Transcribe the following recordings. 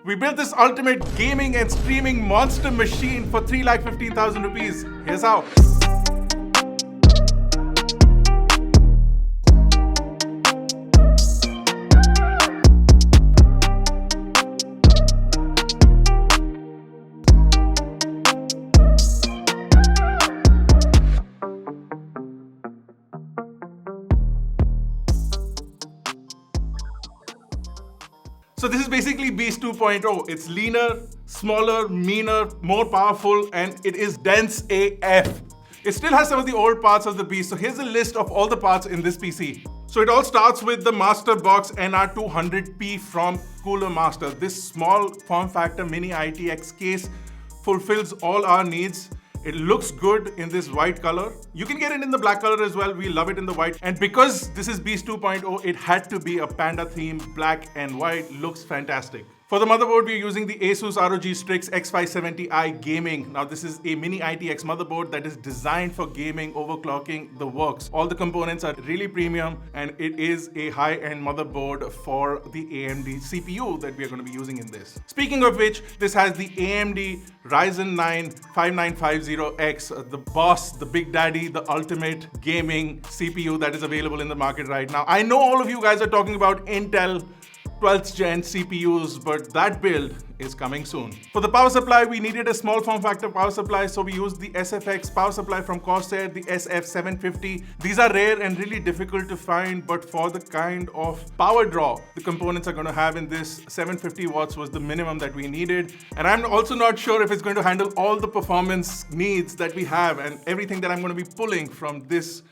We built this ultimate gaming and streaming monster machine for 3,15,000 rupees. Here's how. So this is basically Beast 2.0. It's leaner, smaller, meaner, more powerful, and it is dense AF. It still has some of the old parts of the Beast. So here's a list of all the parts in this PC. So it all starts with the Master Box NR200P from Cooler Master. This small form factor mini ITX case fulfills all our needs. It looks good in this white color. You can get it in the black color as well. We love it in the white. And because this is Beast 2.0, it had to be a panda theme. Black and white looks fantastic. For the motherboard, we're using the Asus ROG Strix X570i Gaming. Now, this is a mini ITX motherboard that is designed for gaming, overclocking, the works. All the components are really premium, and it is a high-end motherboard for the AMD CPU that we are going to be using in this. Speaking of which, this has the AMD Ryzen 9 5950X, the boss, the big daddy, the ultimate gaming CPU that is available in the market right now. I know all of you guys are talking about Intel 12th gen CPUs, but that build is coming soon. For the power supply, we needed a small form factor power supply, so we used the SFX power supply from Corsair, the SF750. These are rare and really difficult to find, but for the kind of power draw the components are going to have in this, 750 watts was the minimum that we needed. And I'm also not sure if it's going to handle all the performance needs that we have and everything that I'm going to be pulling from this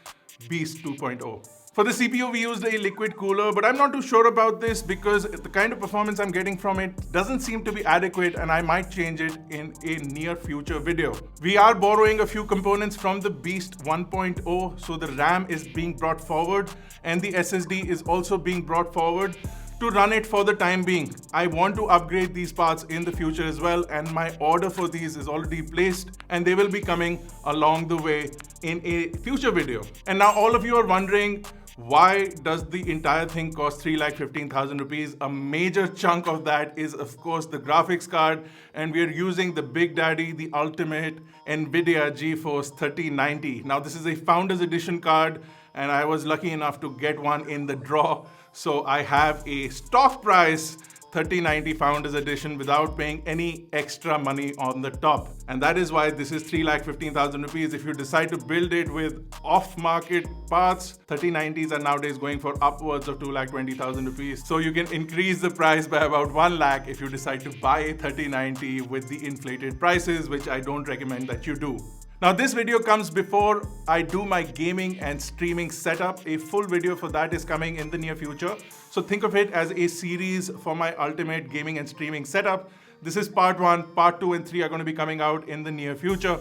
Beast 2.0. For the CPU, we used a liquid cooler, but I'm not too sure about this because the kind of performance I'm getting from it doesn't seem to be adequate, and I might change it in a near future video. We are borrowing a few components from the Beast 1.0, so the RAM is being brought forward and the SSD is also being brought forward to run it for the time being. I want to upgrade these parts in the future as well, and my order for these is already placed and they will be coming along the way in a future video. And now all of you are wondering, why does the entire thing cost 3,15,000 rupees? A major chunk of that is, of course, the graphics card, and we are using the big daddy, the ultimate NVIDIA GeForce 3090. Now, this is a Founders Edition card, and I was lucky enough to get one in the draw. So I have a stock price 3090 Founders Edition without paying any extra money on the top. And that is why this is 3,15,000 rupees. If you decide to build it with off-market parts, 3090s are nowadays going for upwards of 2,20,000 rupees. So you can increase the price by about 1 lakh if you decide to buy a 3090 with the inflated prices, which I don't recommend that you do. Now, this video comes before I do my gaming and streaming setup. A full video for that is coming in the near future. So think of it as a series for my ultimate gaming and streaming setup. This is part 1, part 2 and 3 are going to be coming out in the near future.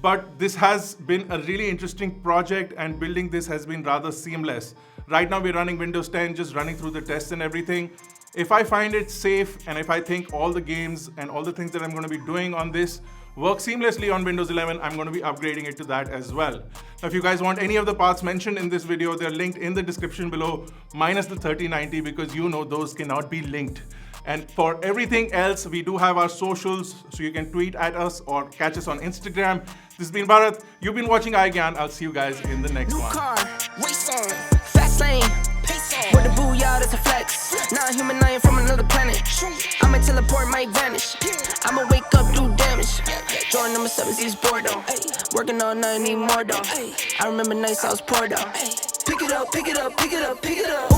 But this has been a really interesting project, and building this has been rather seamless. Right now we're running Windows 10, just running through the tests and everything. If I find it safe and if I think all the games and all the things that I'm going to be doing on this work seamlessly on Windows 11, I'm going to be upgrading it to that as well. Now, if you guys want any of the parts mentioned in this video, they're linked in the description below, minus the 3090, because you know those cannot be linked. And for everything else, we do have our socials, so you can tweet at us or catch us on Instagram. This has been Bharat. You've been watching iGyaan. I'll see you guys in the next one. Car, race on, fast lane, with the booyah, that's a flex. Not human, I am from another planet. I'ma teleport, might vanish. I'ma wake up, do damage. Jordan number 7, is bored though. Working all night, need more though. I remember nights I was poor though. Pick it up, pick it up, pick it up, pick it up.